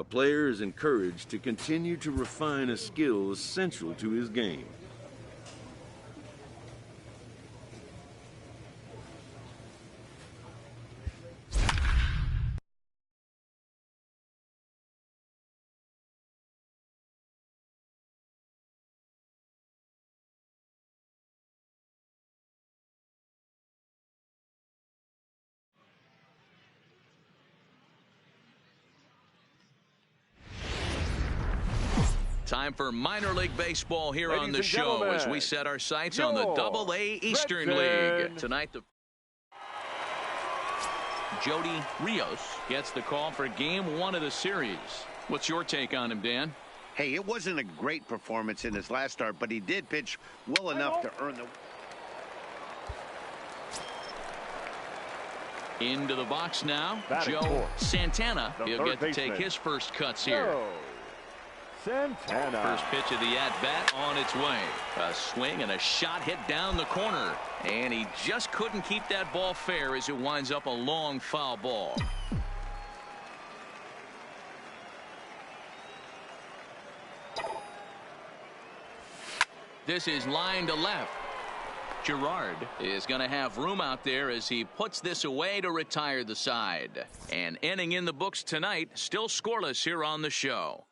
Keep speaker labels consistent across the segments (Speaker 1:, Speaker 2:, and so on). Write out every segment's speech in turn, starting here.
Speaker 1: player is encouraged to continue to refine a skill essential to his game.
Speaker 2: Time for minor league baseball here on the show as we set our sights on the Double-A Eastern League. Tonight, Jody Rios gets the call for Game 1 of the series. What's your take on him, Dan?
Speaker 3: Hey, it wasn't a great performance in his last start, but he did pitch well enough to earn the...
Speaker 2: Into the box now, Joe Santana. He'll get to take his first cuts here.
Speaker 4: Santana.
Speaker 2: First pitch of the at-bat on its way. A swing and a shot hit down the corner. And he just couldn't keep that ball fair as it winds up a long foul ball. This is line to left. Gerard is going to have room out there as he puts this away to retire the side. And inning in the books tonight, still scoreless here on the show.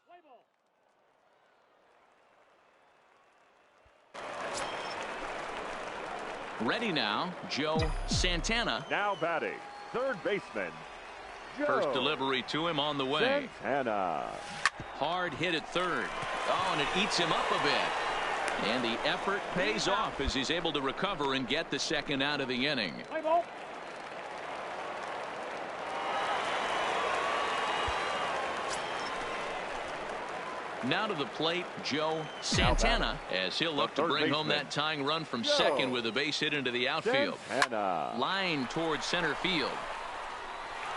Speaker 2: Ready now, Joe Santana.
Speaker 4: Now batting, third baseman, Joe.
Speaker 2: First delivery to him on the way.
Speaker 4: Santana.
Speaker 2: Hard hit at third. Oh, and it eats him up a bit. And the effort pays off as he's able to recover and get the second out of the inning. Now to the plate, Joe Santana, as he'll look to bring home that tying run from second with a base hit into the outfield. Line towards center field.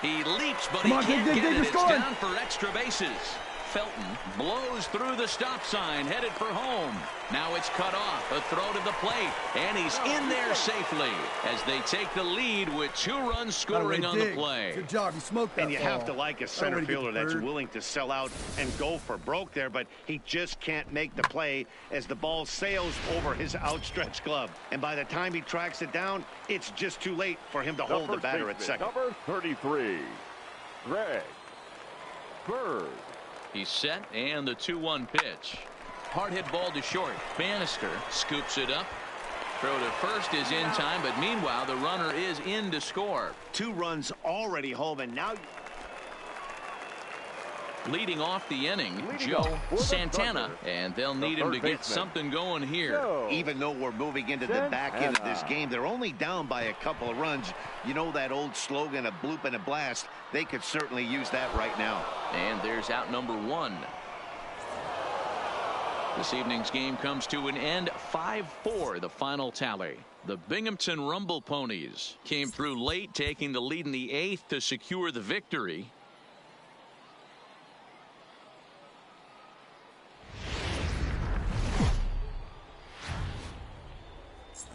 Speaker 2: He leaps, but he can't get it. It's down for extra bases. Felton blows through the stop sign, headed for home. Now it's cut off. A throw to the plate, and he's in there safely as they take the lead with 2 runs scoring on the play.
Speaker 5: Good job. You smoked that
Speaker 3: And you
Speaker 5: ball.
Speaker 3: have to like a center fielder that's willing to sell out and go for broke there, but he just can't make the play as the ball sails over his outstretched glove. And by the time he tracks it down, it's just too late for him to hold the batter at second.
Speaker 4: Number 33, Greg Bird.
Speaker 2: He's set, and the 2-1 pitch. Hard hit ball to short. Bannister scoops it up. Throw to first is in time, but meanwhile the runner is in to score.
Speaker 3: 2 runs already home, and now
Speaker 2: leading off the inning, Joe Santana, and they'll need him to get something going here.
Speaker 3: Even though we're moving into the back end of this game, they're only down by a couple of runs. You know that old slogan, a bloop and a blast. They could certainly use that right now.
Speaker 2: And there's out number 1. This evening's game comes to an end, 5-4, the final tally. The Binghamton Rumble Ponies came through late, taking the lead in the 8th to secure the victory.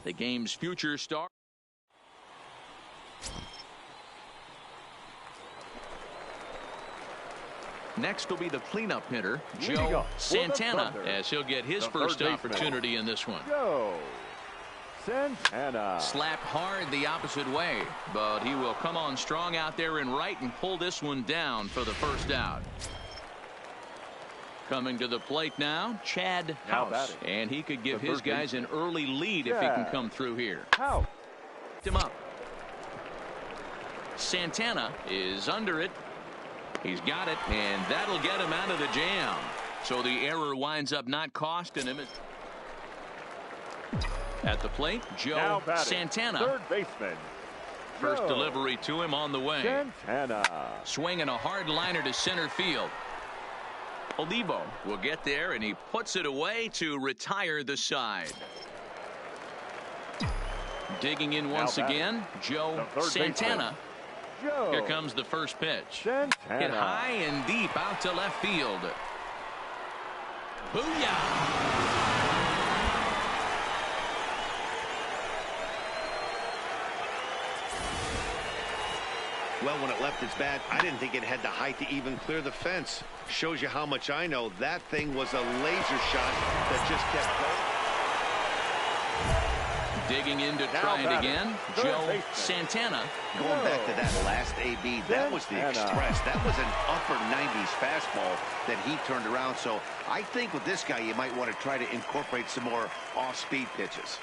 Speaker 2: The game's future star. Next will be the cleanup hitter, Joe Santana, as he'll get his first opportunity in this one.
Speaker 4: Joe Santana.
Speaker 2: Slapped hard the opposite way, but he will come on strong out there in right and pull this one down for the first out. Coming to the plate now, Chad House, and he could give his guys an early lead if he can come through here. Him up. Santana is under it. He's got it, and that'll get him out of the jam. So the error winds up not costing him. At the plate, Joe Santana.
Speaker 4: Third baseman.
Speaker 2: First delivery to him on the way.
Speaker 4: Santana.
Speaker 2: Swinging a hard liner to center field. Olivo will get there, and he puts it away to retire the side. Digging in once again, Joe Santana. Here comes the first pitch. Hit high and deep out to left field. Booyah!
Speaker 3: Well, when it left its bat, I didn't think it had the height to even clear the fence. Shows you how much I know. That thing was a laser shot that just kept going.
Speaker 2: Digging in to try it again. Joe Santana.
Speaker 3: Going back to that last AB, that was the express. That was an upper 90s fastball that he turned around. So I think with this guy, you might want to try to incorporate some more off-speed pitches.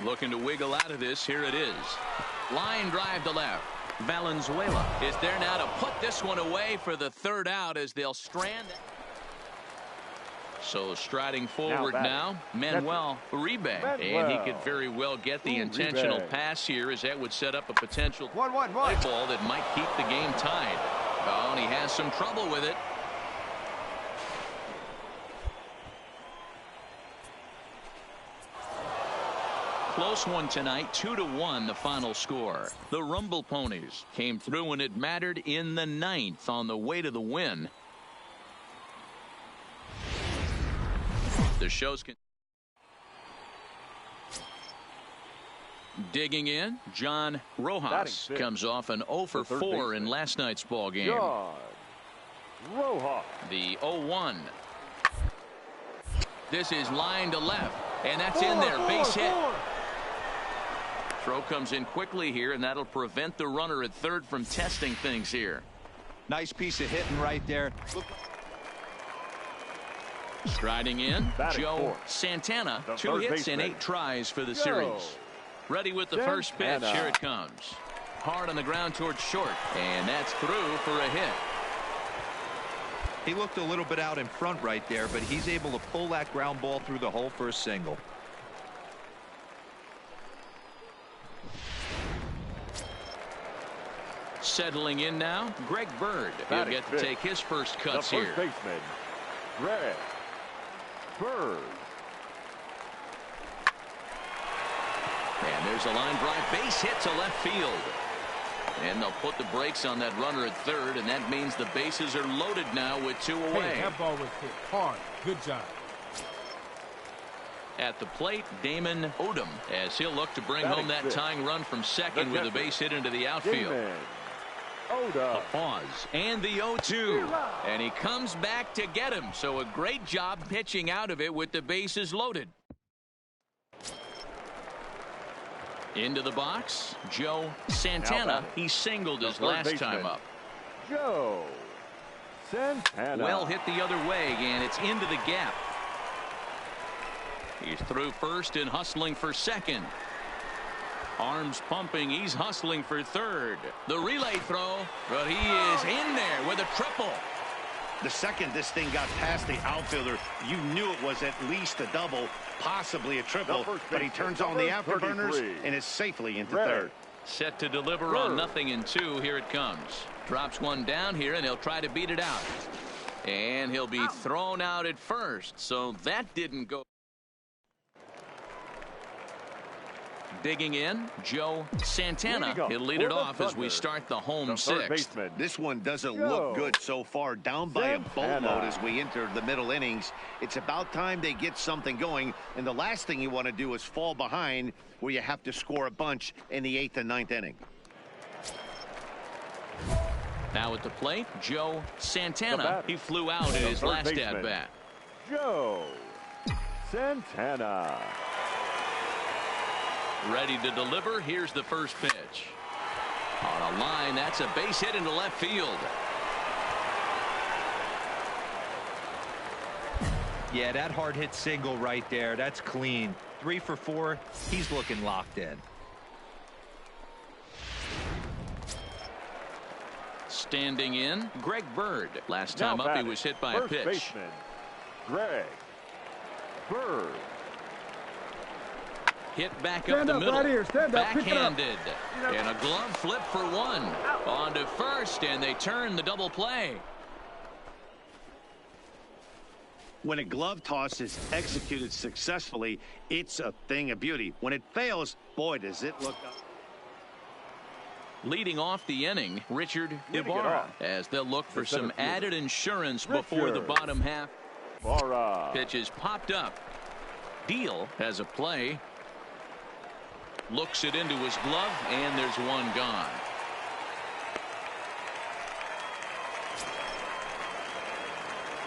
Speaker 2: Looking to wiggle out of this. Here it is. Line drive to left. Valenzuela is there now to put this one away for the third out as they'll strand. So striding forward now, Manuel Uribe. And he could very well get the intentional pass here, as that would set up a potential play ball that might keep the game tied. Oh, and he has some trouble with it. Close one tonight, 2-1 the final score. The Rumble Ponies came through when it mattered in the ninth on the way to the win. The show's digging in. John Rojas comes off an 0 for 4 in last night's ball game. The 0-1. This is line to left, and that's in there. Base hit. Throw comes in quickly here, and that'll prevent the runner at third from testing things here.
Speaker 5: Nice piece of hitting right there.
Speaker 2: Striding in, Joe Santana. 2 hits and 8 tries for the series. Ready with the first pitch. Here it comes. Hard on the ground towards short, and that's through for a hit.
Speaker 5: He looked a little bit out in front right there, but he's able to pull that ground ball through the hole for a single.
Speaker 2: Settling in now, Greg Bird. He'll get to take his first cuts here.
Speaker 4: First baseman, Greg Bird.
Speaker 2: And there's a line drive base hit to left field. And they'll put the brakes on that runner at third, and that means the bases are loaded now with 2 away.
Speaker 6: Hey, that ball was hit hard. Good job.
Speaker 2: At the plate, Damon Odom, as he'll look to bring home that tying run from second with a base hit into the outfield. A pause, and the 0-2. And he comes back to get him. So a great job pitching out of it with the bases loaded. Into the box, Joe Santana. He singled his last time up.
Speaker 4: Joe Santana.
Speaker 2: Well hit the other way, and it's into the gap. He's through first and hustling for second. Arms pumping. He's hustling for third. The relay throw, but he is in there with a triple.
Speaker 3: The second this thing got past the outfielder, you knew it was at least a double, possibly a triple, but he turns on the afterburners and is safely into third.
Speaker 2: Set to deliver on 0-2. Here it comes. Drops one down here, and he'll try to beat it out. And he'll be thrown out at first, so that didn't go. Digging in, Joe Santana. He'll lead it off as we start the home sixth.
Speaker 3: This one doesn't look good so far. Down by a boatload as we enter the middle innings. It's about time they get something going, and the last thing you want to do is fall behind where you have to score a bunch in the 8th and 9th inning.
Speaker 2: Now at the plate, Joe Santana. He flew out in his last at-bat.
Speaker 4: Joe Santana.
Speaker 2: Ready to deliver. Here's the first pitch. On a line, that's a base hit into left field.
Speaker 5: Yeah, that hard hit single right there. That's clean. 3 for 4. He's looking locked in.
Speaker 2: Standing in, Greg Bird. Last time up, he was hit by a pitch.
Speaker 4: Baseman, Greg Bird.
Speaker 2: Hit back up the middle.
Speaker 6: Right here. Stand up.
Speaker 2: Backhanded. And a glove flip for one. On to first, and they turn the double play.
Speaker 3: When a glove toss is executed successfully, it's a thing of beauty. When it fails, boy, does it look up.
Speaker 2: Leading off the inning, Richard Ibarra, as they'll look for some added insurance before the bottom half. Pitch is popped up. Deal has a play. Looks it into his glove, and there's one gone.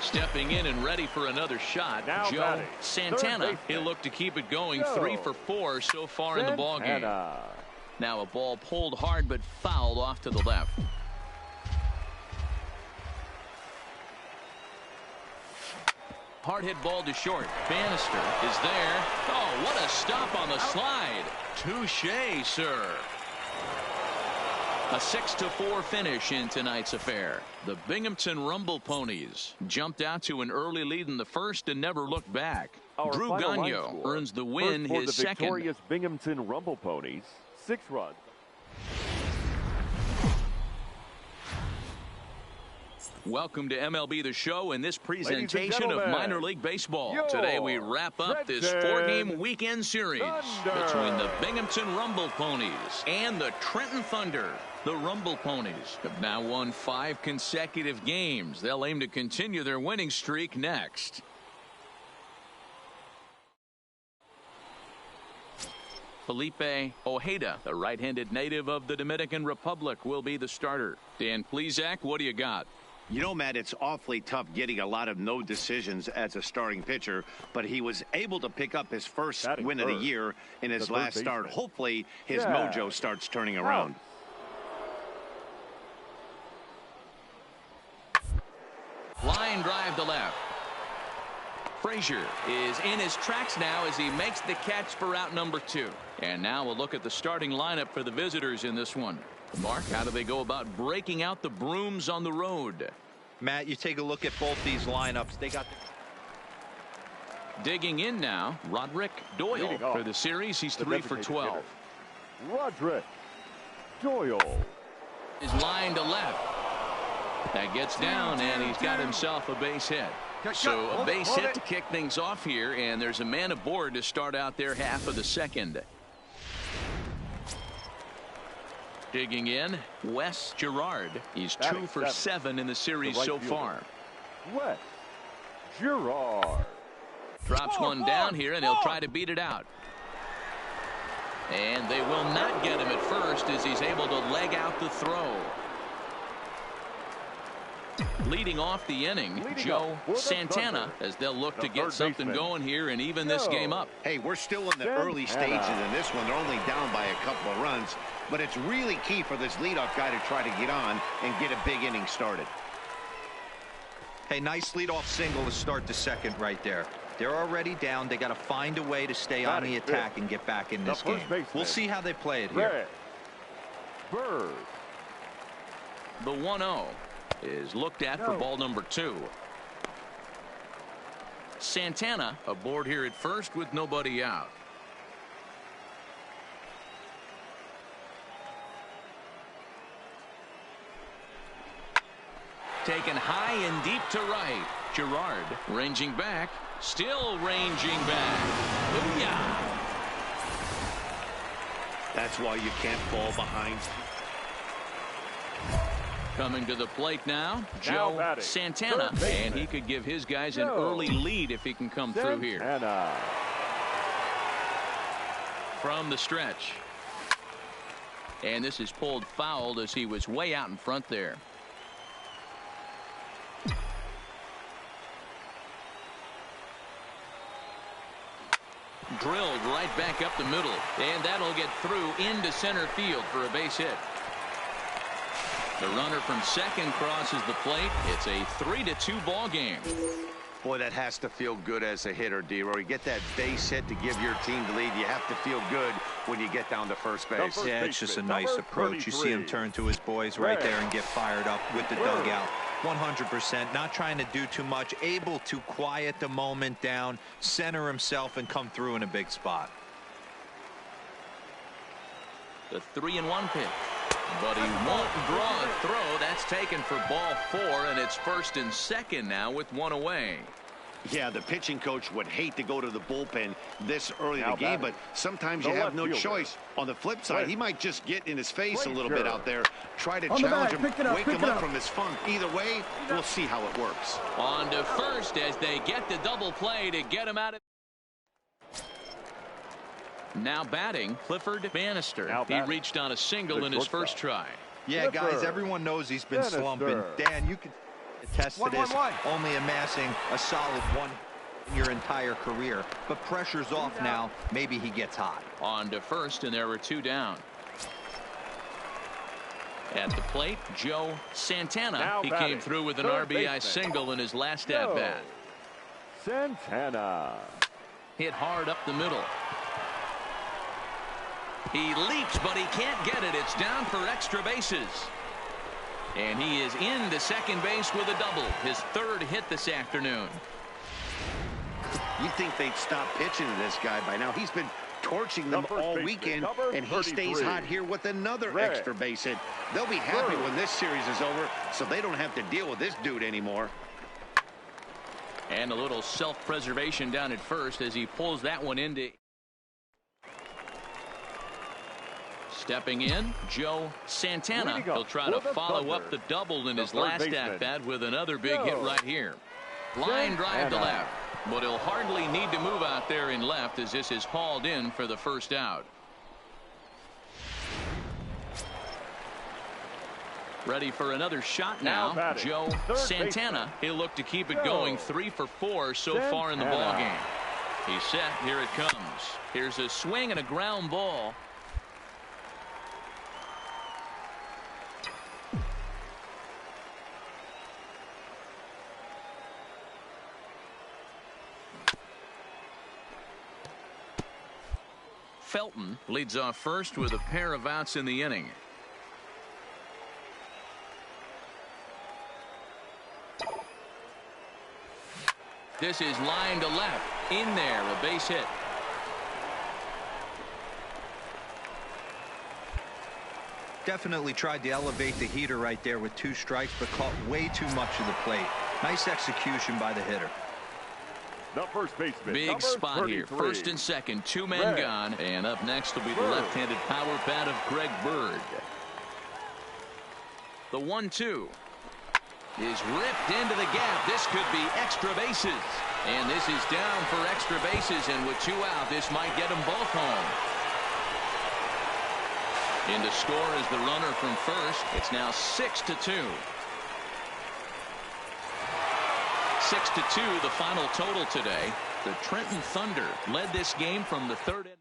Speaker 2: Stepping in and ready for another shot,
Speaker 4: Now
Speaker 2: Joe
Speaker 4: batting,
Speaker 2: Santana. He'll look to keep it going.
Speaker 4: Joe
Speaker 2: 3 for 4 so far in the ballgame.
Speaker 4: Santana.
Speaker 2: Now a ball pulled hard but fouled off to the left. Hard hit ball to short. Bannister is there. Oh, what a stop on the slide. Touché, sir. A 6-4 finish in tonight's affair. The Binghamton Rumble Ponies jumped out to an early lead in the first and never looked back.
Speaker 4: Our
Speaker 2: Drew
Speaker 4: final line
Speaker 2: Gagnon
Speaker 4: score.
Speaker 2: earns the win,
Speaker 4: First for
Speaker 2: his
Speaker 4: the
Speaker 2: second.
Speaker 4: victorious Binghamton Rumble Ponies, 6 runs.
Speaker 2: Welcome to MLB The Show and this presentation of
Speaker 4: gentlemen,
Speaker 2: minor league baseball.
Speaker 4: your
Speaker 2: Today we wrap up this 4-game weekend series
Speaker 4: Thunder.
Speaker 2: between the Binghamton Rumble Ponies and the Trenton Thunder. The Rumble Ponies have now won 5 consecutive games. They'll aim to continue their winning streak next. Felipe Ojeda, the right-handed native of the Dominican Republic, will be the starter. Dan Plesac, what do you got?
Speaker 3: You know, Matt, it's awfully tough getting a lot of no decisions as a starting pitcher, but he was able to pick up his first
Speaker 4: Batting
Speaker 3: win of the
Speaker 4: first,
Speaker 3: year in his
Speaker 4: the
Speaker 3: last
Speaker 4: third
Speaker 3: start.
Speaker 4: baseman.
Speaker 3: Hopefully, his
Speaker 4: Yeah.
Speaker 3: mojo starts turning around.
Speaker 2: Line drive to left. Frazier is in his tracks now as he makes the catch for out number 2. And now we'll look at the starting lineup for the visitors in this one. Mark, how do they go about breaking out the brooms on the road?
Speaker 5: Matt, you take a look at both these lineups. They got
Speaker 2: Digging in now, Roderick Doyle.
Speaker 4: Leading off,
Speaker 2: For the series, he's
Speaker 4: the
Speaker 2: 3 for
Speaker 4: designated
Speaker 2: 12.
Speaker 4: hitter, Roderick Doyle.
Speaker 2: His line to left. That gets down, and he's got himself a base hit. So a base hit to kick things off here, and there's a man aboard to start out their half of the second. Digging in, Wes Gerard. He's 2 for 7 in the series
Speaker 4: right
Speaker 2: so
Speaker 4: fielder.
Speaker 2: far.
Speaker 4: Wes Gerard.
Speaker 2: Drops one down here, and he'll try to beat it out. And they will not get him at first as he's able to leg out the throw. Leading off the inning, Joe Santana, as they'll look to get something going here and even this game up.
Speaker 3: Hey, we're still in the early stages in this one. They're only down by a couple of runs, but it's really key for this leadoff guy to try to get on and get a big inning started.
Speaker 5: Hey, nice leadoff single to start the second right there. They're already down. They got to find a way to stay on the attack and get back in this game. We'll see how they play it here.
Speaker 4: Bird.
Speaker 2: The 1-0 is looked at for ball number 2. Santana aboard here at first with nobody out. Taken high and deep to right. Gerard ranging back. Still ranging back. Booyah!
Speaker 3: That's why you can't fall behind.
Speaker 2: Coming to the plate now, Joe Santana. And he could give his guys an early lead if he can come through here. From the stretch. And this is pulled fouled as he was way out in front there. Drilled right back up the middle, and that'll get through into center field for a base hit. The runner from second crosses the plate. It's a 3-2 ball game.
Speaker 3: Boy, that has to feel good as a hitter, D-Roy. You get that base hit to give your team the lead. You have to feel good when you get down to first base.
Speaker 5: Yeah, it's just a nice approach. You see him turn to his boys right there and get fired up with the dugout. 100%, not trying to do too much, able to quiet the moment down, center himself, and come through in a big spot.
Speaker 2: The 3-1 pitch, but he won't draw a throw. That's taken for ball 4, and it's first and second now with one away.
Speaker 3: Yeah, the pitching coach would hate to go to the bullpen this early in the game, but sometimes you have no choice. On the flip side, he might just get in his face a little bit out there, try to challenge him, wake him up from his funk. Either way, we'll see how it works.
Speaker 2: On to first as they get the double play to get him out of. Now batting, Clifford Bannister. He reached on a single in his first try.
Speaker 5: Yeah, guys, everyone knows he's been slumping. Dan, you can. Attest to this, only amassing a solid one in your entire career. But pressure's off now. Maybe he gets hot.
Speaker 2: On to first, and there were 2 down. At the plate, Joe Santana. He came through with an RBI single in his last at-bat.
Speaker 4: Santana.
Speaker 2: Hit hard up the middle. He leaps, but he can't get it. It's down for extra bases. And he is into second base with a double. His 3rd hit this afternoon.
Speaker 3: You'd think they'd stop pitching to this guy by now. He's been torching them all weekend, and he stays hot here with another extra base hit. They'll be happy when this series is over, so they don't have to deal with this dude anymore.
Speaker 2: And a little self-preservation down at first as he pulls that one into. Stepping in, Joe Santana. He'll try to follow up the double in his last at-bat with another big hit right here. Line drive to left, but he'll hardly need to move out there in left as this is hauled in for the first out. Ready for another shot now, Joe Santana. He'll look to keep it going. 3 for 4 so far in the ballgame. He's set. Here it comes. Here's a swing and a ground ball. Felton leads off first with a pair of outs in the inning. This is line to left. In there, a base hit.
Speaker 5: Definitely tried to elevate the heater right there with 2 strikes, but caught way too much of the plate. Nice execution by the hitter.
Speaker 4: The first baseman.
Speaker 2: Big spot 33. Here. First and second. 2 men gone. And up next will be the left-handed power bat of Greg Bird. The 1-2 is ripped into the gap. This could be extra bases. And this is down for extra bases. And with 2 out, this might get them both home. In to score is the runner from first. It's now 6-2. 6-2 the final total today. The Trenton Thunder led this game from the 3rd inning.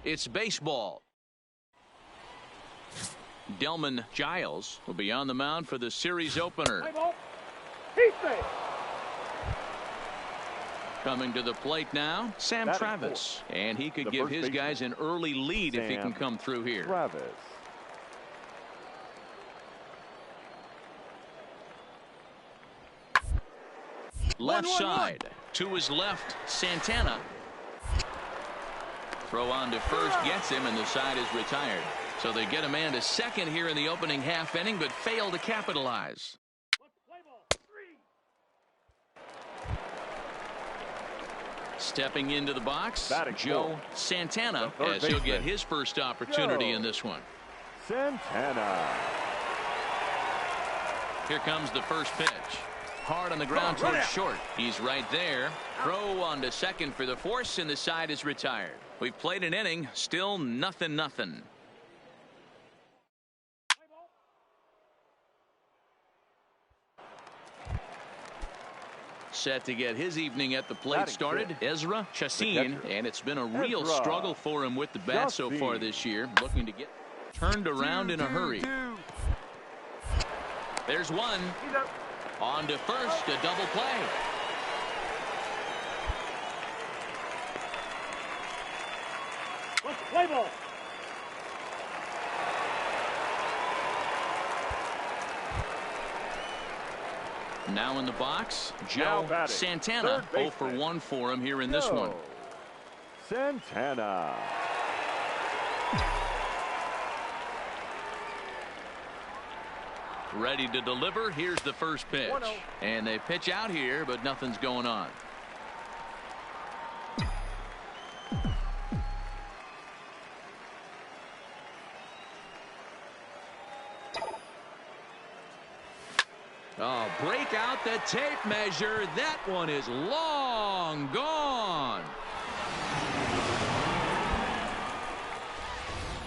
Speaker 2: It's baseball. Delman Giles will be on the mound for the series opener. Coming to the plate now, Sam Travis. And he could give his guys an early lead if he can come through here.
Speaker 4: Travis.
Speaker 2: Left side. To his left, Santana. Throw on to first gets him, and the side is retired. So they get a man to second here in the opening half inning, but fail to capitalize. Stepping into the box, Joe Santana, as he'll get his first opportunity in this one.
Speaker 4: Santana.
Speaker 2: Here comes the first pitch. Hard on the ground towards short. He's right there. Throw on to second for the force, and the side is retired. We've played an inning, still 0-0. Set to get his evening at the plate started, Ezra Chassin, and it's been a real struggle for him with the bat so far this year, looking to get turned around in a hurry. There's one. On to first, a double play.
Speaker 7: Play ball.
Speaker 2: Now in the box, Joe Santana. 0 for 1 for him here in this one.
Speaker 4: Santana.
Speaker 2: Ready to deliver. Here's the first pitch. And they pitch out here, but nothing's going on. Oh, break out the tape measure. That one is long gone.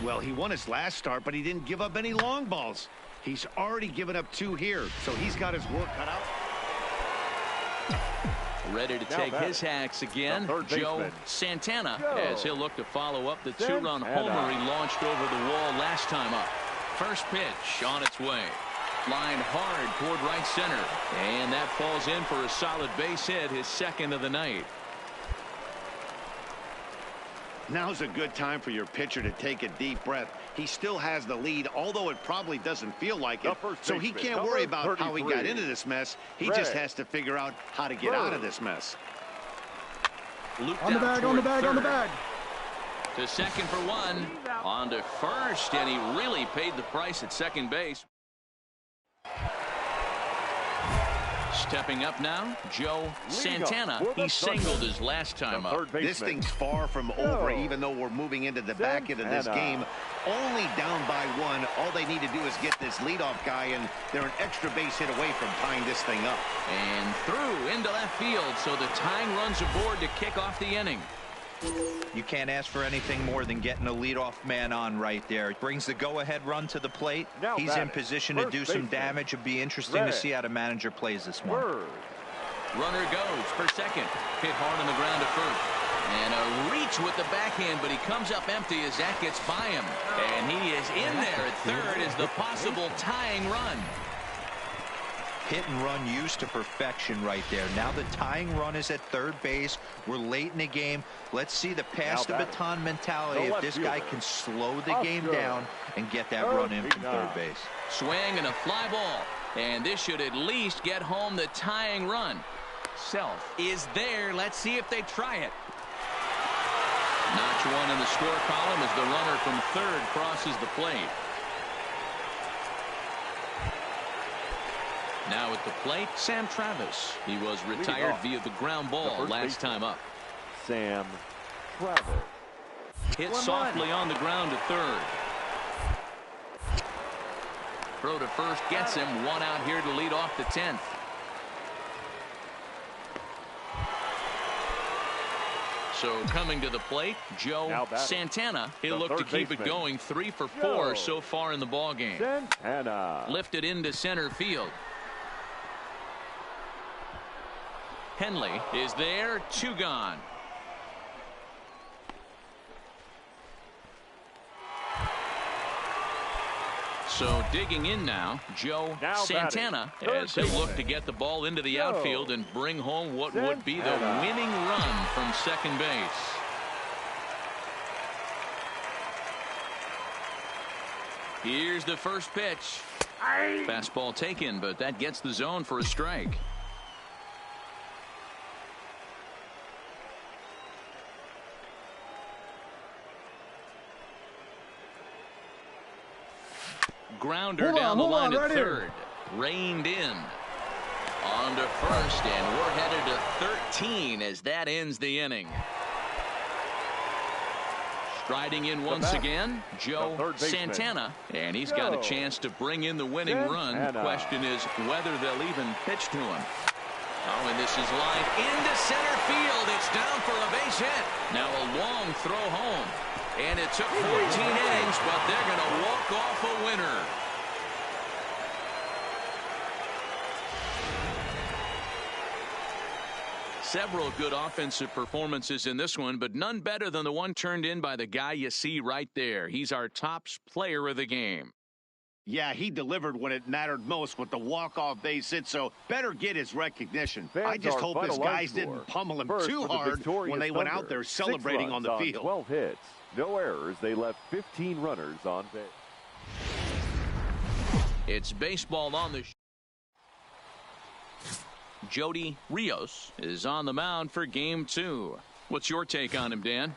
Speaker 3: Well, he won his last start, but he didn't give up any long balls. He's already given up 2 here, so he's got his work cut out.
Speaker 2: Ready to take his hacks again, Joe Santana, as he'll look to follow up the 2-run homer he launched over the wall last time up. First pitch on its way. Lined hard toward right center, and that falls in for a solid base hit, his second of the night.
Speaker 3: Now's a good time for your pitcher to take a deep breath. He still has the lead, although it probably doesn't feel like it. So he can't worry about how he got into this mess. He just has to figure out how to get out of this mess.
Speaker 2: On the bag. To second for 1. On to first, and he really paid the price at second base. Stepping up now, Joe Santana. He singled his last time up.
Speaker 3: This thing's far from over, even though we're moving into the back end of this game. Only down by 1. All they need to do is get this leadoff guy, and they're an extra base hit away from tying this thing up.
Speaker 2: And through into left field, so the tying runs aboard to kick off the inning.
Speaker 5: You can't ask for anything more than getting a leadoff man on right there. Brings the go-ahead run to the plate. He's in position to do some damage. It'll be interesting to see how the manager plays this one.
Speaker 2: Runner goes for second. Hit hard on the ground to first. And a reach with the backhand, but he comes up empty as that gets by him. And he is in there at third as the possible tying run.
Speaker 5: Hit and run used to perfection right there. Now the tying run is at third base. We're late in the game. Let's see the pass the baton mentality. If this guy can slow the game down and get that run in from third base.
Speaker 2: Swing and a fly ball. And this should at least get home the tying run. Self is there. Let's see if they try it. Notch 1 in the score column as the runner from third crosses the plate. Now at the plate, Sam Travis. He was retired via the ground ball last time up.
Speaker 4: Sam Travis.
Speaker 2: Hit softly on the ground to third. Throw to first gets him. 1 out here to lead off the 10th. So coming to the plate, Joe Santana. He'll look to keep it going. 3 for 4 so far in the ballgame.
Speaker 4: Santana.
Speaker 2: Lifted into center field. Henley is there. 2 gone. So digging in now, Joe Santana, as he'll look to get the ball into the outfield and bring home what would be the winning run from second base. Here's the first pitch. Fastball taken, but that gets the zone for a strike. Grounder down the line at third. Reined in. On to first, and we're headed to 13 as that ends the inning. Striding in once again, Joe Santana, and he's got a chance to bring in the winning run. The question is whether they'll even pitch to him. Oh, and this is lined into center field. It's down for a base hit. Now a long throw home. And it took 14 innings, but they're going to walk off a winner. Several good offensive performances in this one, but none better than the one turned in by the guy you see right there. He's our top player of the game.
Speaker 3: Yeah, he delivered when it mattered most with the walk-off base hit, so better get his recognition. I just hope his guys didn't pummel him too hard when they went out there celebrating on the field.
Speaker 4: 12 hits, no errors. They left 15 runners on base.
Speaker 2: It's baseball on the Jody Rios is on the mound for game 2. What's your take on him, Dan?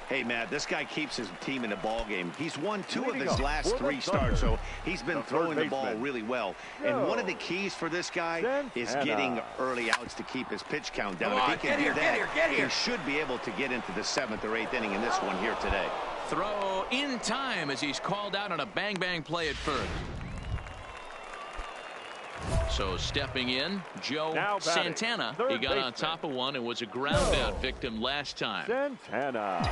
Speaker 3: Hey, Matt, this guy keeps his team in the ball game. He's won 2 of his last 3 starts, so he's been throwing the ball really well. And one of the keys for this guy is getting early outs to keep his pitch count down. If he can do that, he should be able to get into the 7th or 8th inning in this one here today.
Speaker 2: Throw in time as he's called out on a bang-bang play at first. So stepping in, Joe Santana. He got on top of one and was a ground-out victim last time.
Speaker 4: Santana.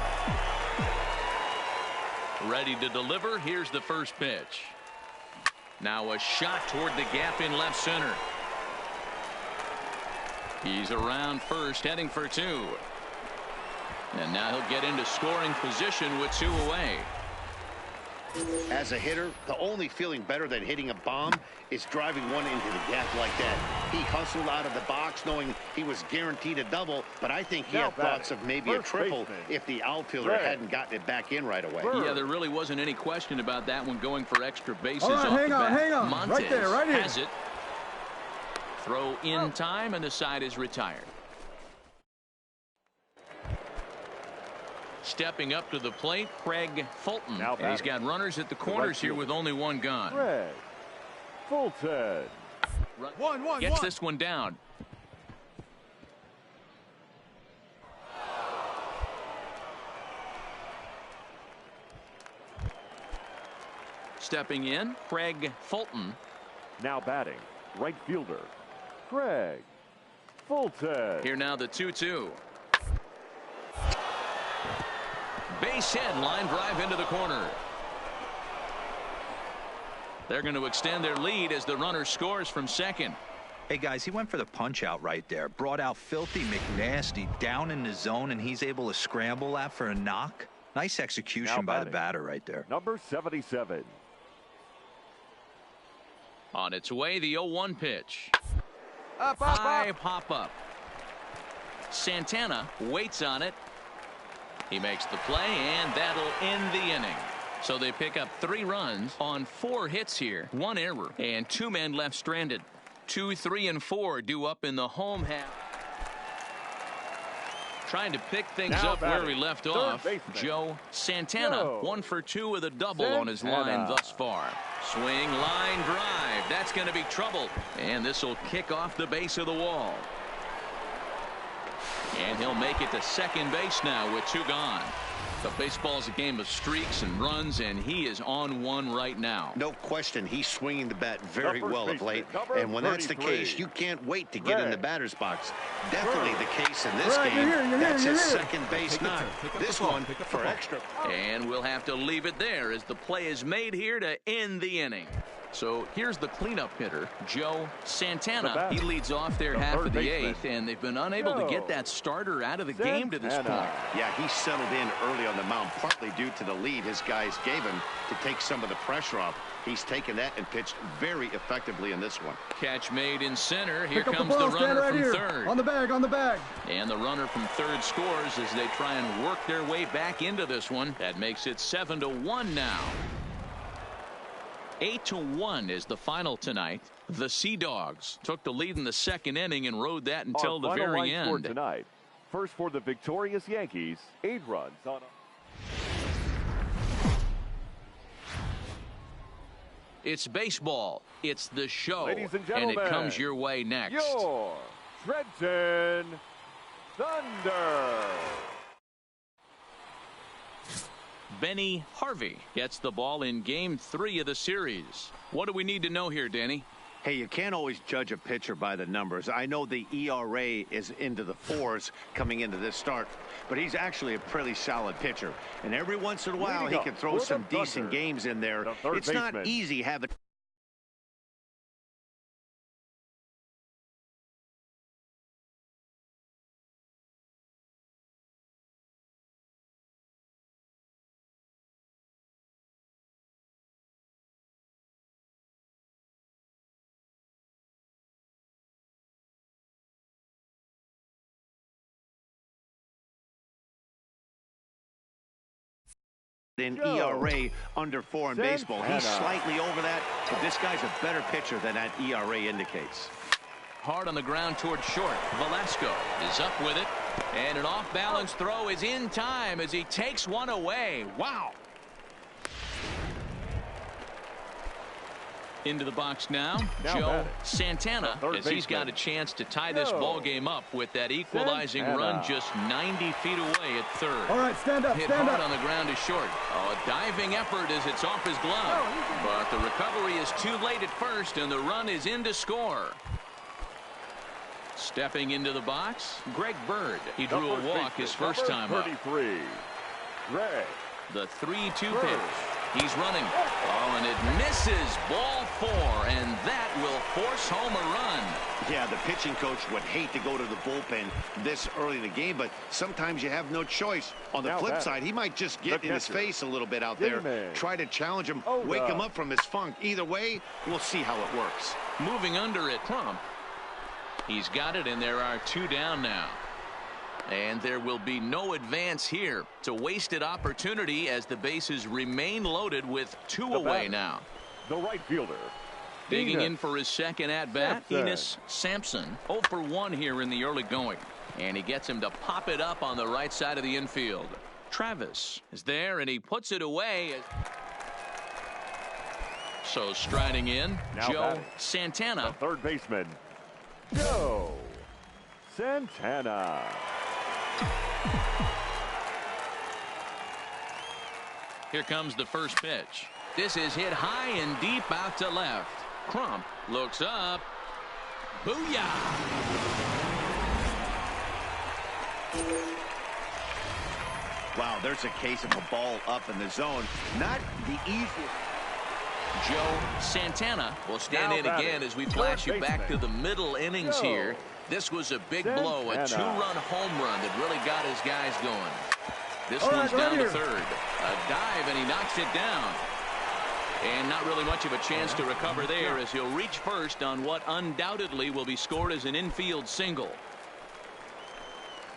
Speaker 2: Ready to deliver. Here's the first pitch. Now a shot toward the gap in left center. He's around first, heading for 2. And now he'll get into scoring position with 2 away.
Speaker 3: As a hitter, the only feeling better than hitting a bomb is driving one into the gap like that. He hustled out of the box knowing he was guaranteed a double, but I think he had thoughts of maybe a triple if the outfielder hadn't gotten it back in right away.
Speaker 2: Yeah, there really wasn't any question about that one going for extra bases
Speaker 6: off
Speaker 2: the bat.
Speaker 6: Hang on.
Speaker 2: Montez
Speaker 6: right there, right
Speaker 2: has it. Throw in time, and the side is retired. Stepping up to the plate, Craig Fulton. And he's got runners at the corners here with only 1 gone.
Speaker 4: Craig Fulton.
Speaker 2: Gets this one down. Stepping in, Craig Fulton.
Speaker 4: Now batting, right fielder, Craig Fulton.
Speaker 2: Here now the 2-2. Base hit, line drive into the corner. They're going to extend their lead as the runner scores from second.
Speaker 5: Hey, guys, he went for the punch out right there. Brought out Filthy McNasty down in the zone, and he's able to scramble that for a knock. Nice execution by the batter right there.
Speaker 4: Number 77.
Speaker 2: On its way, the 0-1 pitch. High pop up. Santana waits on it. He makes the play, and that'll end the inning. So they pick up 3 runs on 4 hits here, 1 error, and 2 men left stranded. 2, 3, and 4 due up in the home half. Trying to pick things up where we left off. Joe Santana, 1 for 2 with a double on his line thus far. Swing, line drive. That's going to be trouble. And this will kick off the base of the wall. And he'll make it to second base now with 2 gone. But baseball's a game of streaks and runs, and he is on one right now.
Speaker 3: No question, he's swinging the bat very well of late. And when that's the case, you can't wait to get in the batter's box. Definitely the case in this game. That's his second base knock. This one for extra.
Speaker 2: And we'll have to leave it there as the play is made here to end the inning. So here's the cleanup hitter, Joe Santana. He leads off their half of the eighth, and they've been unable to get that starter out of the game to this point.
Speaker 3: Yeah, he settled in early on the mound, partly due to the lead his guys gave him to take some of the pressure off. He's taken that and pitched very effectively in this one.
Speaker 2: Catch made in center. Here comes the runner from third.
Speaker 6: On the bag.
Speaker 2: And the runner from third scores as they try and work their way back into this one. That makes it 7-1 now. 8-1 is the final tonight. The Sea Dogs took the lead in the second inning and rode that until the very end.
Speaker 4: Tonight. First for the victorious Yankees, 8 runs on.
Speaker 2: It's baseball. It's the show.
Speaker 4: Ladies and gentlemen,
Speaker 2: and it comes your way next.
Speaker 4: Your Trenton Thunder.
Speaker 2: Benny Harvey gets the ball in game 3 of the series. What do we need to know here, Danny?
Speaker 3: Hey, you can't always judge a pitcher by the numbers. I know the ERA is into the 4s coming into this start, but he's actually a pretty solid pitcher. And every once in a while, he can throw some decent games in there. It's not easy having... in ERA under 4 in baseball. He's slightly over that, but this guy's a better pitcher than that ERA indicates.
Speaker 2: Hard on the ground toward short. Velasco is up with it, and an off-balance throw is in time as he takes one away. Wow. Into the box now Joe Santana, as he's got a chance to tie this ball game up with that equalizing run just 90 feet away at third.
Speaker 6: All right, stand up.
Speaker 2: Hit hard on the ground is short. A diving effort as it's off his glove. But the recovery is too late at first, and the run is in to score. Stepping into the box, Greg Bird. He drew a walk his first time up.
Speaker 4: Greg.
Speaker 2: The 3-2 pitch. He's running. Oh, and it misses. Ball 4, and that will force home a run.
Speaker 3: Yeah, the pitching coach would hate to go to the bullpen this early in the game, but sometimes you have no choice. On the flip side, he might just get in his face a little bit out there, try to challenge him, wake him up from his funk. Either way, we'll see how it works.
Speaker 2: Moving under at Crump. He's got it, and there are 2 down now. And there will be no advance here. It's a wasted opportunity as the bases remain loaded with 2 away now.
Speaker 4: The right fielder.
Speaker 2: Digging in for his second at-bat, Enos Sampson. 0 for 1 here in the early going. And he gets him to pop it up on the right side of the infield. Travis is there, and he puts it away. So striding in, Joe Santana.
Speaker 4: The third baseman, Joe Santana.
Speaker 2: Here comes the first pitch. This is hit high and deep out to left. Crump looks up. Booyah!
Speaker 3: Wow, there's a case of a ball up in the zone. Not the easiest.
Speaker 2: Joe Santana will stand in again as we flash you back to the middle innings here. This was a big blow, a 2-run home run that really got his guys going. This one's down to third. A dive, and he knocks it down. And not really much of a chance to recover there as he'll reach first on what undoubtedly will be scored as an infield single.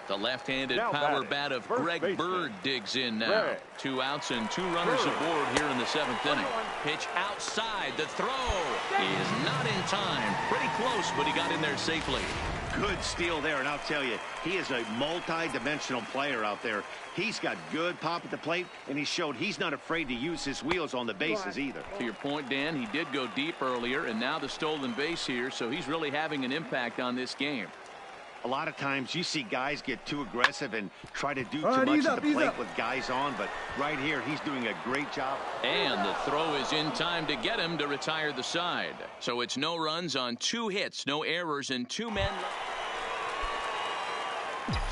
Speaker 2: The left-handed power bat of Greg Bird digs in now. 2 outs and 2 runners aboard here in the 7th inning. Pitch outside. The throw is not in time. Pretty close, but he got in there safely.
Speaker 3: Good steal there, and I'll tell you, he is a multi-dimensional player out there. He's got good pop at the plate, and he showed he's not afraid to use his wheels on the bases either.
Speaker 2: To your point, Dan, he did go deep earlier, and now the stolen base here, so he's really having an impact on this game.
Speaker 3: A lot of times you see guys get too aggressive and try to do too much at the plate with guys on, but right here he's doing a great job.
Speaker 2: And the throw is in time to get him to retire the side. So it's no runs on 2 hits, no errors, and 2 men.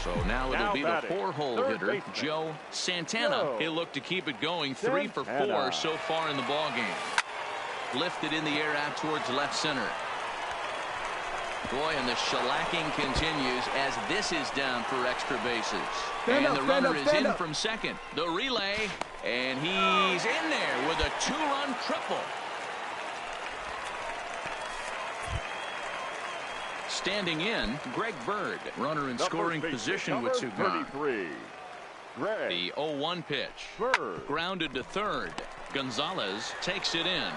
Speaker 2: So now it'll be the 4-hole hitter, Joe Santana. He'll look to keep it going, 3 for 4 so far in the ballgame. lifted in the air out towards left center. Boy, and the shellacking continues as this is down for extra bases. And the runner is in from second. The relay, and he's in there with a two-run triple. Standing in, Greg Bird, runner in scoring position with two gone. The 0-1 pitch. Grounded to third. Gonzalez takes it in.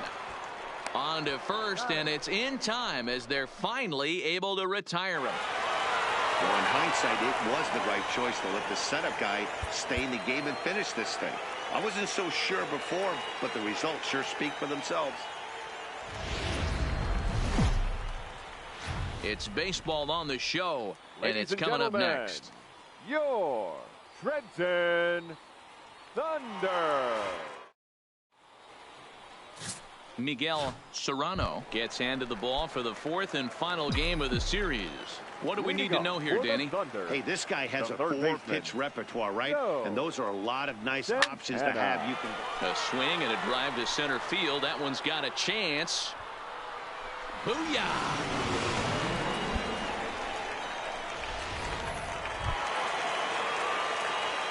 Speaker 2: On to first, and it's in time as they're finally able to retire him.
Speaker 3: Well, in hindsight, it was the right choice to let the setup guy stay in the game and finish this thing. I wasn't so sure before, but the results sure speak for themselves.
Speaker 2: It's baseball on the show, and it's coming up next.
Speaker 4: Your Trenton Thunder.
Speaker 2: Miguel Serrano gets handed the ball for the fourth and final game of the series. What do we need to know here, Danny?
Speaker 3: Hey, this guy has a four-pitch repertoire, right? And those are a lot of nice options to have. You can
Speaker 2: a swing and a drive to center field. That one's got a chance. Booyah!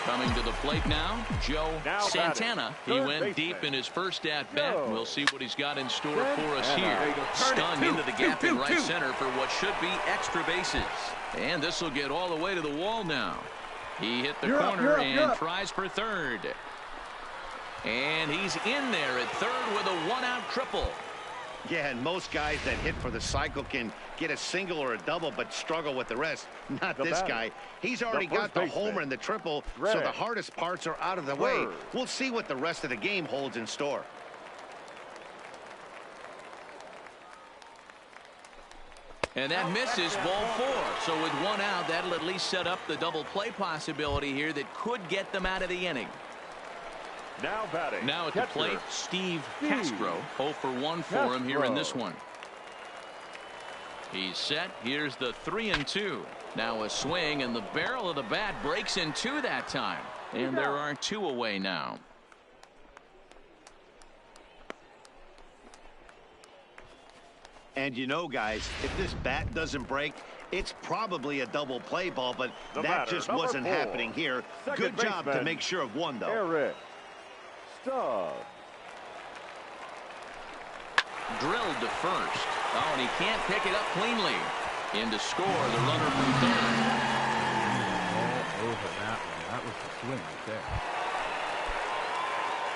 Speaker 2: Coming to the plate now, Joe Santana. He went deep in his first at-bat. We'll see what he's got in store for us here. Stung into the gap in right center for what should be extra bases. And this will get all the way to the wall now. He hit the corner and tries for third. And he's in there at third with a one-out triple.
Speaker 3: Yeah, and most guys that hit for the cycle can get a single or a double but struggle with the rest. Not this guy. He's already got the homer and the triple, so the hardest parts are out of the way. We'll see what the rest of the game holds in store.
Speaker 2: And that misses ball four. So with one out, that'll at least set up the double play possibility here that could get them out of the inning.
Speaker 4: Now batting.
Speaker 2: Now at the plate, Steve Castro. 0 for 1 for him here in this one. He's set. Here's the 3-2. Now a swing, and the barrel of the bat breaks in two that time. And there are two away now.
Speaker 3: And you know, guys, if this bat doesn't break, it's probably a double play ball, but that just wasn't happening here. Good job to make sure of one, though.
Speaker 4: Eric Stubbs.
Speaker 2: Drilled to first. Oh, and he can't pick it up cleanly. In to score, the runner from third.
Speaker 6: All over that one. That was the swing right there.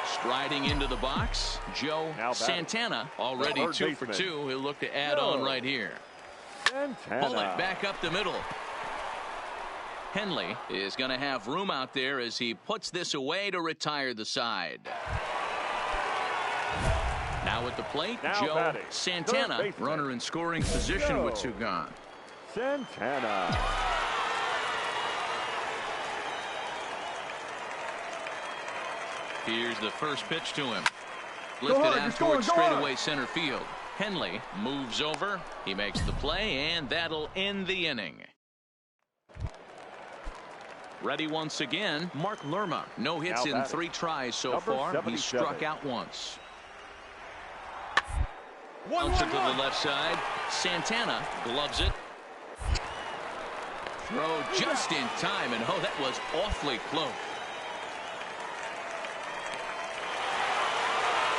Speaker 2: Striding into the box, Joe Santana, already 2 for 2. He'll look to add on right here. Bullet back up the middle. Henley is going to have room out there as he puts this away to retire the side. Now at the plate, Joe Santana, runner in scoring position with two gone.
Speaker 4: Santana.
Speaker 2: Here's the first pitch to him. Lifted out towards straightaway center field. Henley moves over. He makes the play, and that'll end the inning. Ready once again, Mark Lerma. No hits in 3 tries so far. He struck out once. Bounce it to the left side. Santana gloves it. Throw just in time, and oh, that was awfully close.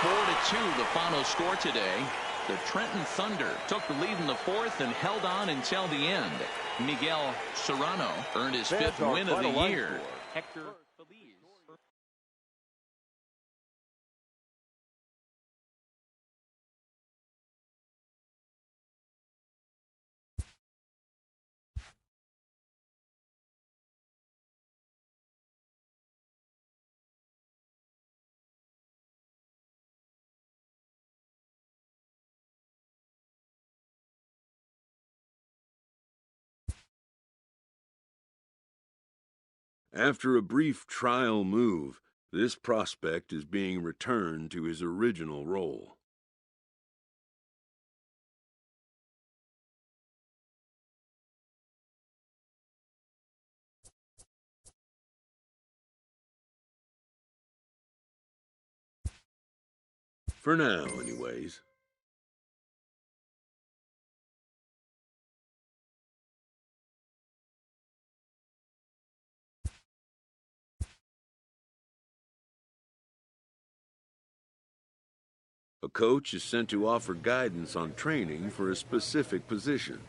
Speaker 2: 4-2 the final score today. The Trenton Thunder took the lead in the fourth and held on until the end. Miguel Serrano earned his 5th win of the year. Hector Feliz.
Speaker 1: After a brief trial move, this prospect is being returned to his original role. For now, anyways. A coach is sent to offer guidance on training for a specific position.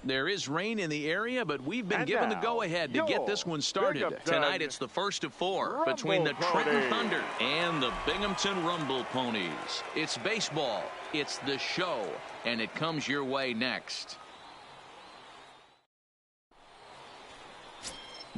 Speaker 2: There is rain in the area, but we've been given the go-ahead to get this one started. Tonight, it's the first of 4 between the Trenton Thunder and the Binghamton Rumble Ponies. It's baseball, it's the show, and it comes your way next.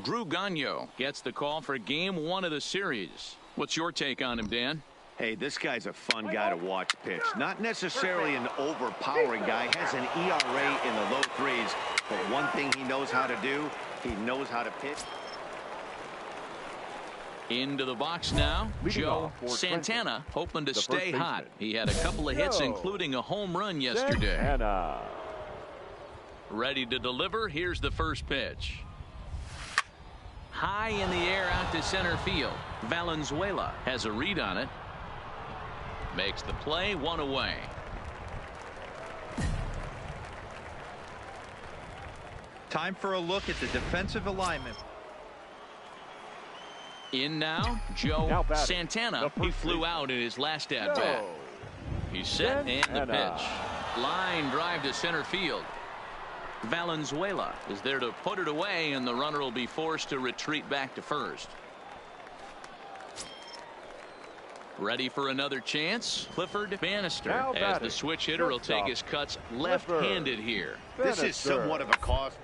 Speaker 2: Drew Gagnon gets the call for Game 1 of the series. What's your take on him, Dan?
Speaker 3: Hey, this guy's a fun guy to watch pitch. Not necessarily an overpowering guy. Has an ERA in the low 3s. But one thing he knows how to do, he knows how to pitch.
Speaker 2: Into the box now, Joe Santana, hoping to stay hot. He had a couple of hits, including a home run yesterday. Ready to deliver. Here's the first pitch. High in the air out to center field. Valenzuela has a read on it. Makes the play, 1 away.
Speaker 5: Time for a look at the defensive alignment.
Speaker 2: In now, Joe Santana. He flew out in his last at-bat. He's set and the pitch. Line drive to center field. Valenzuela is there to put it away, and the runner will be forced to retreat back to first. Ready for another chance. Clifford Bannister, as the switch hitter, will take his cuts left-handed here.
Speaker 3: This is somewhat of a cost.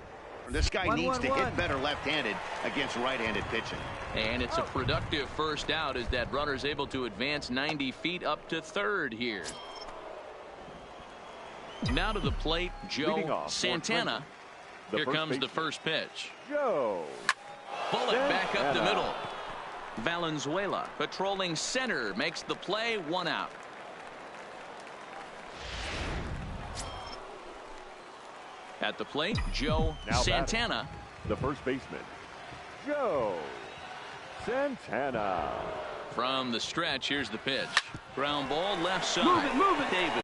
Speaker 3: This guy needs to hit better left-handed against right-handed pitching.
Speaker 2: And it's a productive first out as that runner's able to advance 90 feet up to third here. Now to the plate, Joe Santana. Here comes the first pitch. Bullet back up the middle. Valenzuela patrolling center makes the play, 1 out. At the plate, Joe Santana.
Speaker 4: The first baseman, Joe Santana.
Speaker 2: From the stretch, here's the pitch. Ground ball left side. Move it, David.